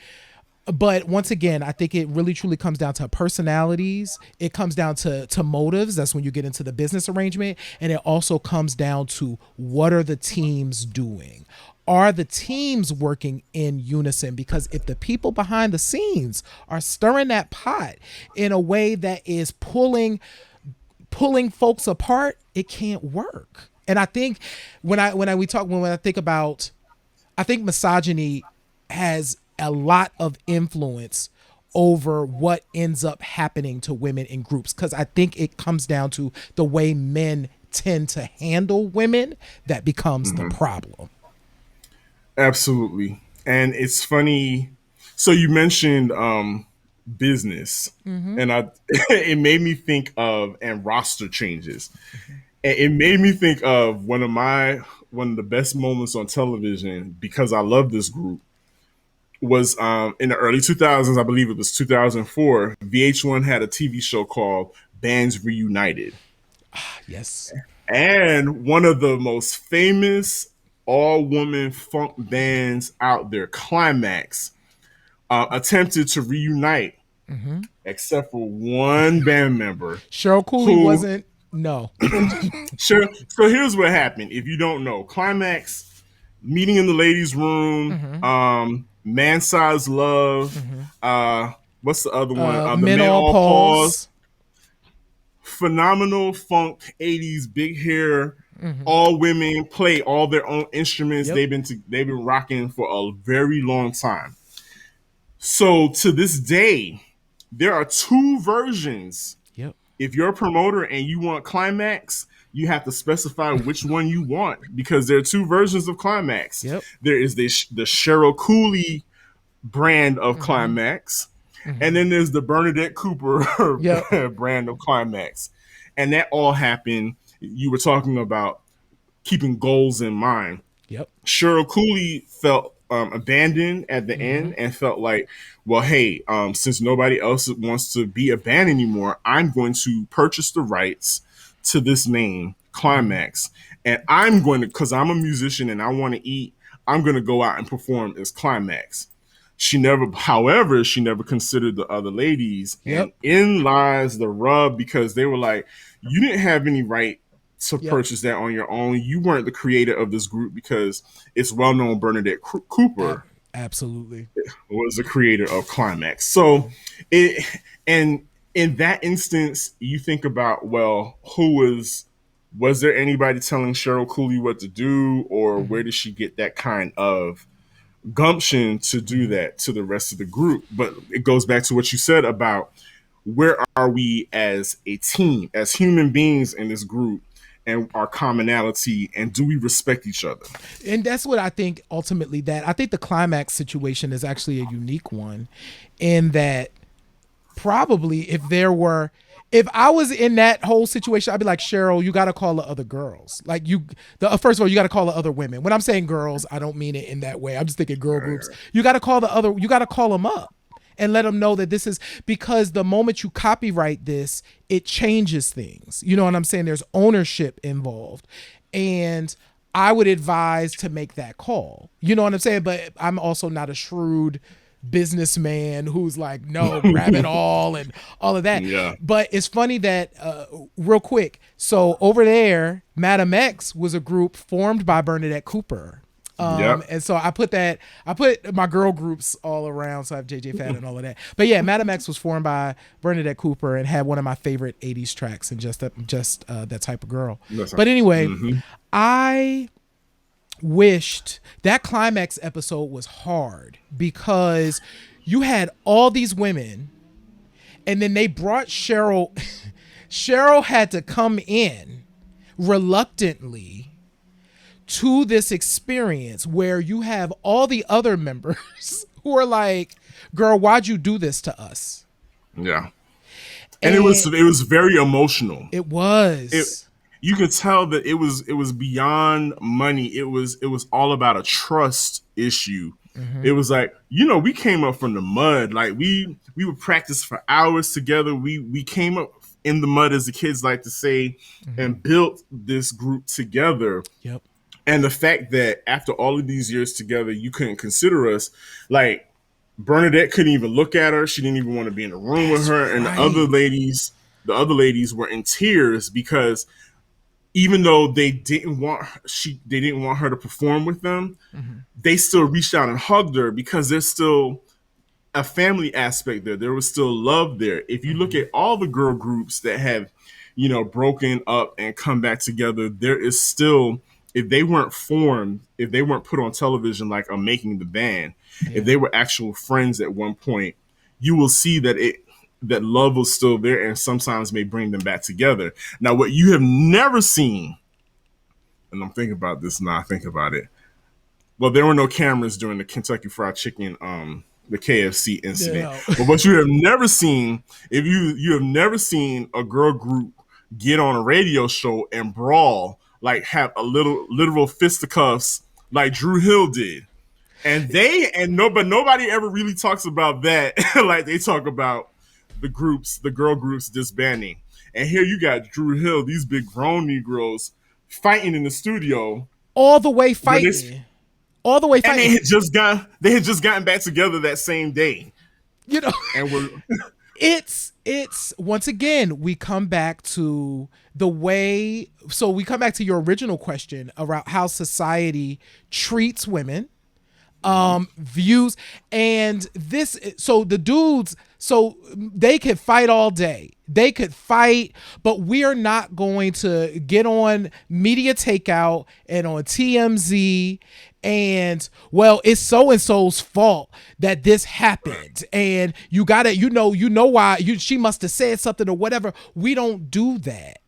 [SPEAKER 2] But once again, I think it really truly comes down to personalities. It comes down to motives. That's when you get into the business arrangement. And it also comes down to, what are the teams doing? Are the teams working in unison? Because if the people behind the scenes are stirring that pot in a way that is pulling folks apart, it can't work. And I think when I think about, I think misogyny has a lot of influence over what ends up happening to women in groups, because I think it comes down to the way men tend to handle women that becomes the problem.
[SPEAKER 1] Absolutely. And it's funny. So you mentioned business, and it made me think of, and roster changes. And it made me think of one of the best moments on television, because I love this group, was in the early 2000s. I believe it was 2004. VH1 had a TV show called Bands Reunited.
[SPEAKER 2] Yes.
[SPEAKER 1] And one of the most famous all-woman funk bands out there, Climax, attempted to reunite, except for one band member.
[SPEAKER 2] Cheryl Cooley wasn't. No.
[SPEAKER 1] Sure. So here's what happened. If you don't know, Climax, Meeting in the Ladies' Room, Man Size Love, what's the other one? The
[SPEAKER 2] Men
[SPEAKER 1] Men
[SPEAKER 2] All
[SPEAKER 1] All
[SPEAKER 2] Pause.
[SPEAKER 1] Pause. Phenomenal funk 80s big hair All women play all their own instruments.
[SPEAKER 2] Yep.
[SPEAKER 1] They've been rocking for a very long time. So to this day, there are two versions.
[SPEAKER 2] Yep.
[SPEAKER 1] If you're a promoter and you want Climax, you have to specify which one you want, because there are two versions of Climax.
[SPEAKER 2] Yep.
[SPEAKER 1] There is the Cheryl Cooley brand of Climax, and then there's the Bernadette Cooper
[SPEAKER 2] Yep.
[SPEAKER 1] brand of Climax. And that all happened. You were talking about keeping goals in mind.
[SPEAKER 2] Yep.
[SPEAKER 1] Cheryl Cooley felt abandoned at the end and felt like, well, hey, since nobody else wants to be a band anymore, I'm going to purchase the rights to this name, Climax. And I'm going to, because I'm a musician and I want to eat, I'm going to go out and perform as Climax. However, she never considered the other ladies.
[SPEAKER 2] Yep.
[SPEAKER 1] And in lies the rub, because they were like, you didn't have any right to purchase that on your own. You weren't the creator of this group, because it's well known Bernadette Cooper
[SPEAKER 2] absolutely
[SPEAKER 1] was the creator of Climax. So and in that instance, you think about, well, was there anybody telling Cheryl Cooley what to do, or where did she get that kind of gumption to do that to the rest of the group? But it goes back to what you said about, where are we as a team, as human beings in this group, and our commonality, and do we respect each other?
[SPEAKER 2] And that's what I think ultimately, that I think the Climax situation is actually a unique one, in that probably if I was in that whole situation, I'd be like, Cheryl, you got to call the other girls. Like first of all, you got to call the other women. When I'm saying girls, I don't mean it in that way. I'm just thinking girl groups. You got to call them up and let them know that this is, because the moment you copyright this, it changes things. You know what I'm saying? There's ownership involved. And I would advise to make that call. You know what I'm saying? But I'm also not a shrewd businessman who's like, no, grab it all and all of that.
[SPEAKER 1] Yeah.
[SPEAKER 2] But it's funny that, real quick, so over there, Madam X was a group formed by Bernadette Cooper. And so I put my girl groups all around. So I have JJ Fad and all of that. But yeah, Madam X was formed by Bernadette Cooper and had one of my favorite 80s tracks, and just that type of girl. But anyway, I wished that Climax episode was hard, because you had all these women, and then they brought Cheryl. Cheryl had to come in reluctantly to this experience where you have all the other members who are like, girl, why'd you do this to us?
[SPEAKER 1] Yeah. And it was very emotional.
[SPEAKER 2] It was.
[SPEAKER 1] You could tell that it was beyond money. It was all about a trust issue. It was like, we came up from the mud. Like we would practice for hours together. We came up in the mud, as the kids like to say, and built this group together.
[SPEAKER 2] Yep.
[SPEAKER 1] And the fact that after all of these years together, you couldn't consider us, like Bernadette couldn't even look at her. She didn't even want to be in a room with her. And the other ladies were in tears, because even though they didn't want her to perform with them, they still reached out and hugged her, because there's still a family aspect there. There was still love there. If you look at all the girl groups that have, broken up and come back together, there is still, if they weren't put on television like I'm Making the Band, if they were actual friends at one point, you will see that love was still there, and sometimes may bring them back together. Now, what you have never seen, and I'm thinking about this now, I think about it. Well, there were no cameras during the Kentucky Fried Chicken, the KFC incident. Yeah. But what you have never seen, if you have never seen a girl group get on a radio show and brawl, like have a literal fisticuffs like Drew Hill did. And but nobody ever really talks about that. Like they talk about the girl groups disbanding. And here you got Drew Hill, these big grown Negroes fighting in the studio.
[SPEAKER 2] All the way fighting. And
[SPEAKER 1] they had just gotten back together that same day. And
[SPEAKER 2] it's once again, we come back to the way, so we come back to your original question about how society treats women, views. And this, so the dudes, so they could fight all day, they could fight, but we are not going to get on Media Takeout and on TMZ and, well, it's so and so's fault that this happened, and you gotta, you know why, she must have said something or whatever. We don't do that.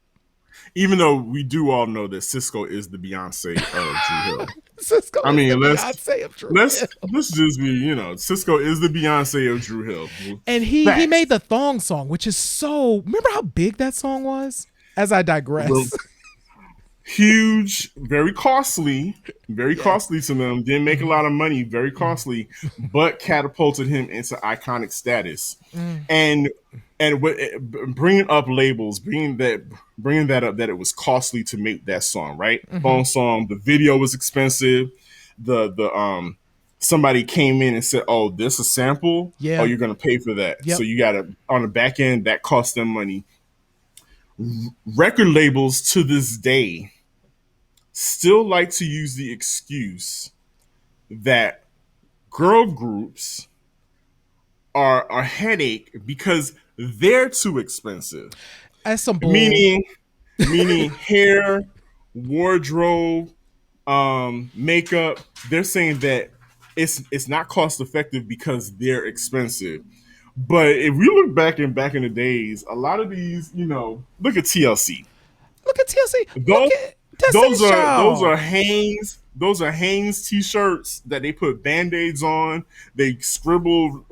[SPEAKER 1] Even though we do all know that Cisco is the Beyonce of Drew Hill.
[SPEAKER 2] Cisco
[SPEAKER 1] I mean,
[SPEAKER 2] is the
[SPEAKER 1] let's
[SPEAKER 2] Beyonce of Drew
[SPEAKER 1] let's
[SPEAKER 2] Hill.
[SPEAKER 1] let's just be, Cisco is the Beyonce of Drew Hill.
[SPEAKER 2] And he
[SPEAKER 1] Facts.
[SPEAKER 2] made the thong song, which is so, remember how big that song was? As I digress.
[SPEAKER 1] Well, huge, very costly to them. Didn't make a lot of money, very costly, but catapulted him into iconic status. And bringing up labels, bringing that up, that it was costly to make that song, right? Phone song. The video was expensive. The somebody came in and said, "Oh, this a sample.
[SPEAKER 2] Yeah.
[SPEAKER 1] Oh, you're gonna pay for that."
[SPEAKER 2] Yep.
[SPEAKER 1] So you got to, on the back end, that cost them money. Record labels to this day still like to use the excuse that girl groups are a headache because they're too expensive.
[SPEAKER 2] That's some bull.
[SPEAKER 1] Meaning hair, wardrobe, makeup. They're saying that it's not cost effective because they're expensive. But if we look back in the days, a lot of these, look at TLC.
[SPEAKER 2] Look at TLC.
[SPEAKER 1] Those,
[SPEAKER 2] Look at Destiny's Child.
[SPEAKER 1] Those are Hanes t-shirts that they put band-aids on. They scribble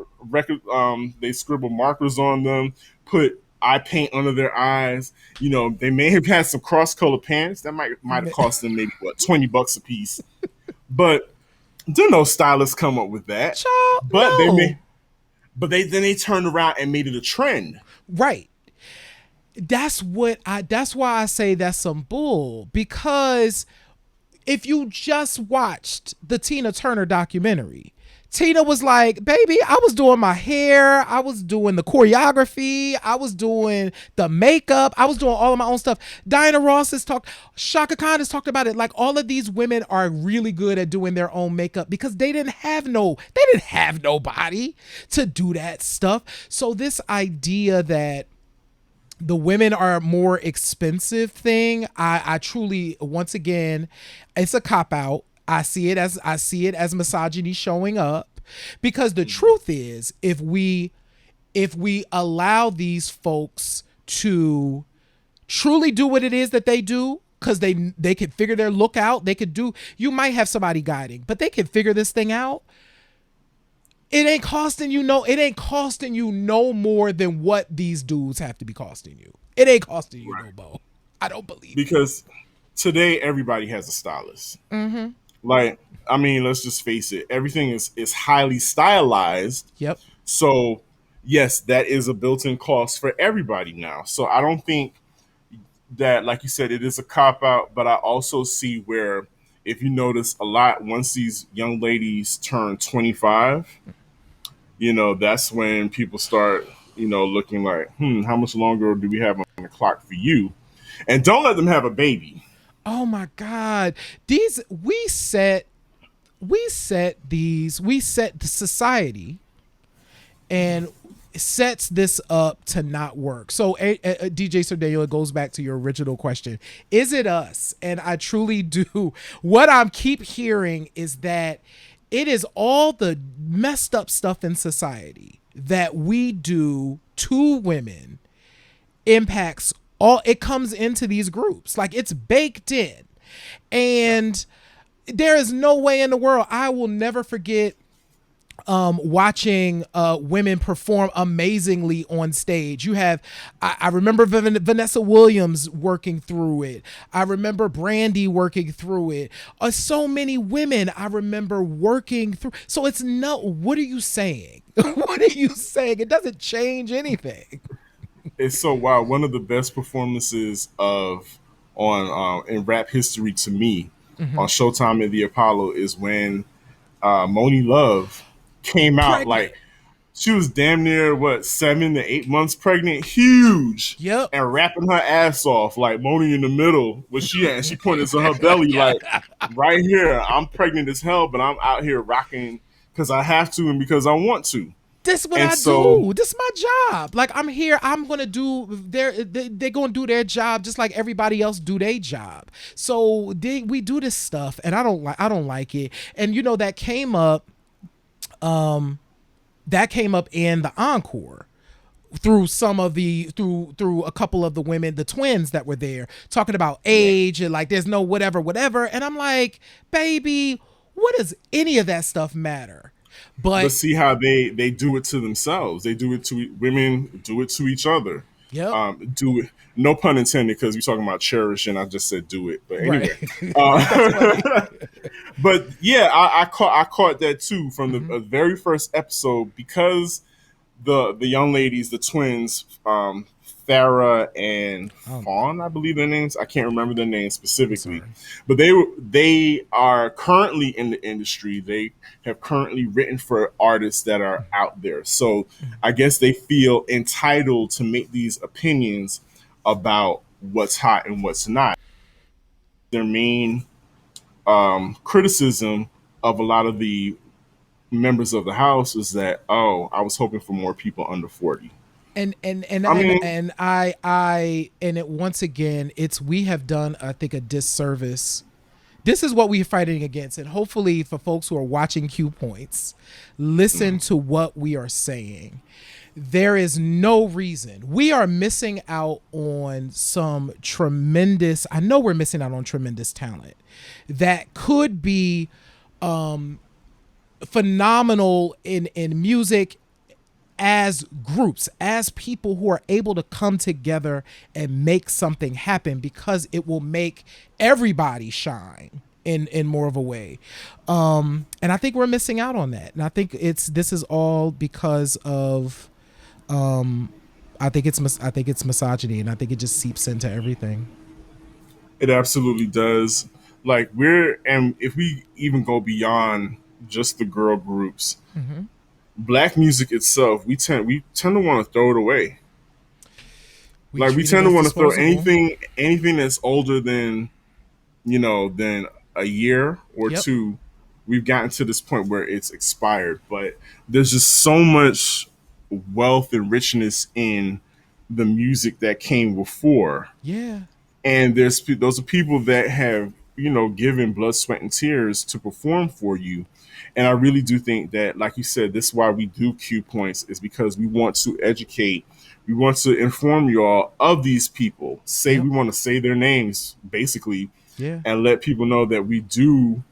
[SPEAKER 1] markers on them, put eye paint under their eyes. They may have had some cross-color pants that might have cost them maybe $20 a piece. But didn't no stylists come up with that.
[SPEAKER 2] Child,
[SPEAKER 1] but
[SPEAKER 2] no.
[SPEAKER 1] then they turned around and made it a trend.
[SPEAKER 2] Right. That's why I say that's some bull, because if you just watched the Tina Turner documentary, Tina was like, baby, I was doing my hair, I was doing the choreography, I was doing the makeup, I was doing all of my own stuff. Diana Ross has talked, Shaka Khan has talked about it. Like, all of these women are really good at doing their own makeup because they didn't have nobody to do that stuff. So this idea that the women are more expensive thing, I truly, once again, it's a cop out. I see it as misogyny showing up, because the truth is, if we allow these folks to truly do what it is that they do, because they can figure their look out, you might have somebody guiding, but they can figure this thing out. It ain't costing you no more than what these dudes have to be costing you. It ain't costing you no more. I don't believe
[SPEAKER 1] because today everybody has a stylist. Mm-hmm. Like, I mean, let's just face it. Everything is highly stylized.
[SPEAKER 2] Yep.
[SPEAKER 1] So yes, that is a built-in cost for everybody now. So I don't think that, like you said, it is a cop-out, but I also see where, if you notice a lot, once these young ladies turn 25, that's when people start, looking like, how much longer do we have on the clock for you? And don't let them have a baby.
[SPEAKER 2] Oh my God. We set the society and sets this up to not work. So DJ Sir Daniel, it goes back to your original question. Is it us? And I truly do. What I'm keep hearing is that it is all the messed up stuff in society that we do to women impacts all, it comes into these groups. Like, it's baked in. And there is no way in the world, I will never forget watching women perform amazingly on stage. You have, I remember Vanessa Williams working through it. I remember Brandy working through it. So many women I remember working through. So it's no, what are you saying? What are you saying? It doesn't change anything.
[SPEAKER 1] It's so wild. One of the best performances in rap history to me, on Showtime at the Apollo, is when Moni Love came out.
[SPEAKER 2] Pregnant.
[SPEAKER 1] Like, She was damn near what 7 to 8 months pregnant, huge,
[SPEAKER 2] Yep.
[SPEAKER 1] and rapping her ass off like Moni in the middle. Was she at? And she pointed to her belly like, right here. I'm pregnant as hell, but I'm out here rocking because I have to and because I want to.
[SPEAKER 2] This is what
[SPEAKER 1] And
[SPEAKER 2] I
[SPEAKER 1] so-
[SPEAKER 2] do. This is my job. Like I'm here. I'm gonna do. They're gonna do their job just like everybody else do their job. So we do this stuff, and I don't like it. And you know that came up. That came up in the encore through through a couple of the women, the twins that were there, talking about age and like there's no whatever. And I'm like, baby, what does any of that stuff matter?
[SPEAKER 1] But see how they do it to themselves. They do it to women. Do it to each other.
[SPEAKER 2] Yep.
[SPEAKER 1] Do it. No pun intended, because we're talking about cherish, and I just said do it. But anyway, but yeah, I caught that too from the very first episode, because the young ladies, the twins, Farah and Fawn, I believe their names. I can't remember their names specifically, but they are currently in the industry. They have currently written for artists that are out there. So I guess they feel entitled to make these opinions about what's hot and what's not. Their main criticism of a lot of the members of the house is that, oh, I was hoping for more people under 40.
[SPEAKER 2] And once again, we have done, I think, a disservice. This is what we're fighting against, and hopefully for folks who are watching Q Points, listen to what we are saying. There is no reason. We are missing out on some tremendous, I know we're missing out on tremendous talent that could be phenomenal in music, as groups, as people who are able to come together and make something happen, because it will make everybody shine in more of a way. And I think we're missing out on that. And I think this is all because of I think it's misogyny, and I think it just seeps into everything.
[SPEAKER 1] It absolutely does. Like and if we even go beyond just the girl groups, Black music itself, we tend to want to throw it away. We tend to want to throw anything that's older than than a year or two. We've gotten to this point where it's expired, but there's just so much wealth and richness in the music that came before.
[SPEAKER 2] Yeah.
[SPEAKER 1] And those are people that have, given blood, sweat, and tears to perform for you. And I really do think that, like you said, this is why we do Q Points, is because we want to educate. We want to inform you all of these people. We want to say their names, basically, and let people know that we do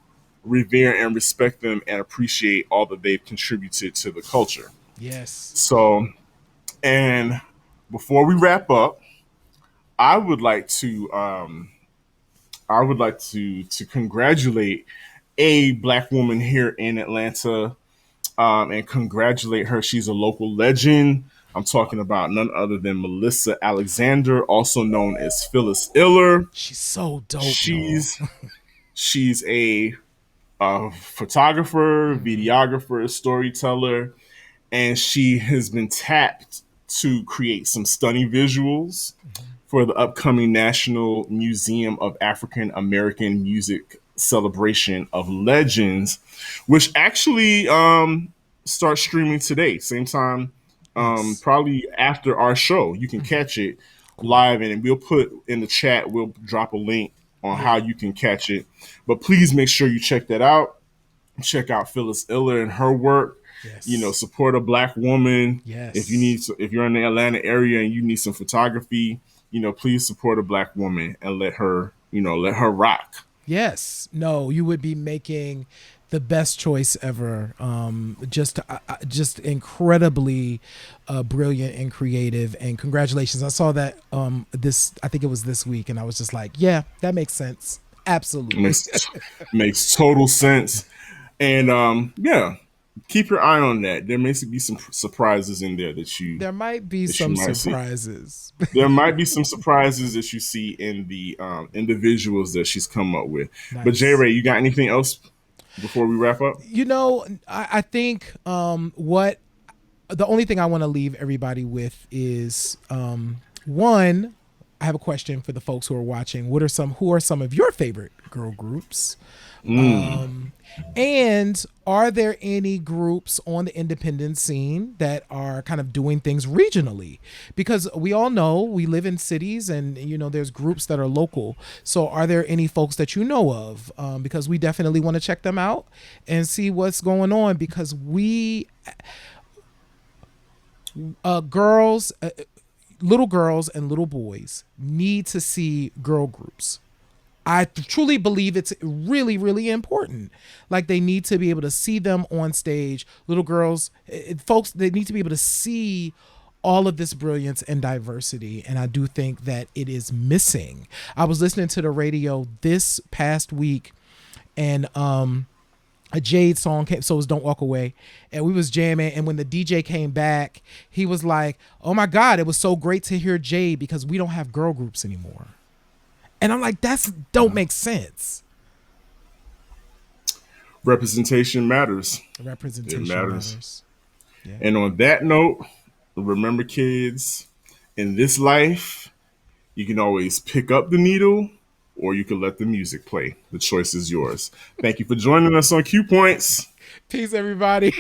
[SPEAKER 1] revere and respect them and appreciate all that they've contributed to the culture.
[SPEAKER 2] Yes.
[SPEAKER 1] So, and before we wrap up, I would like to congratulate a Black woman here in Atlanta, and congratulate her. She's a local legend. I'm talking about none other than Melissa Alexander, also known as Phyllis Iller.
[SPEAKER 2] She's so dope.
[SPEAKER 1] She's a photographer, videographer, storyteller, and she has been tapped to create some stunning visuals for the upcoming National Museum of African American Music celebration of legends, which actually starts streaming today, same time, probably after our show. You can catch it live, and we'll put in the chat, we'll drop a link on how you can catch it. But please make sure you check that out. Check out Phyllis Iller and her work. Yes. Support a Black woman.
[SPEAKER 2] Yes.
[SPEAKER 1] If you're in the Atlanta area and you need some photography, please support a Black woman and let her rock.
[SPEAKER 2] Yes. No, you would be making the best choice ever. Just incredibly brilliant and creative, and congratulations. I saw that I think it was this week, and I was just like, yeah, that makes sense. Absolutely.
[SPEAKER 1] Makes total sense. And keep your eye on that. There may be some surprises in there
[SPEAKER 2] There might be some surprises.
[SPEAKER 1] There might be some surprises that you see in the visuals that she's come up with. Nice. But J. Ray, you got anything else before we wrap up?
[SPEAKER 2] I think what the only thing I want to leave everybody with is one. I have a question for the folks who are watching. Who are some of your favorite girl groups? And are there any groups on the independent scene that are kind of doing things regionally? Because we all know we live in cities and, you know, there's groups that are local. So are there any folks that you know of? Because we definitely want to check them out and see what's going on, because little girls and little boys need to see girl groups. I truly believe it's really, really important. Like, they need to be able to see them on stage. Little girls, folks, they need to be able to see all of this brilliance and diversity. And I do think that it is missing. I was listening to the radio this past week, and a Jade song came, so it was Don't Walk Away, and we was jamming, and when the DJ came back, he was like, oh my God, it was so great to hear Jade, because we don't have girl groups anymore. And I'm like, that's don't make sense.
[SPEAKER 1] Representation matters.
[SPEAKER 2] Representation
[SPEAKER 1] It matters.
[SPEAKER 2] matters. Yeah.
[SPEAKER 1] And on that note, remember, kids, in this life, you can always pick up the needle or you can let the music play. The choice is yours. Thank you for joining us on Q Points.
[SPEAKER 2] Peace, everybody.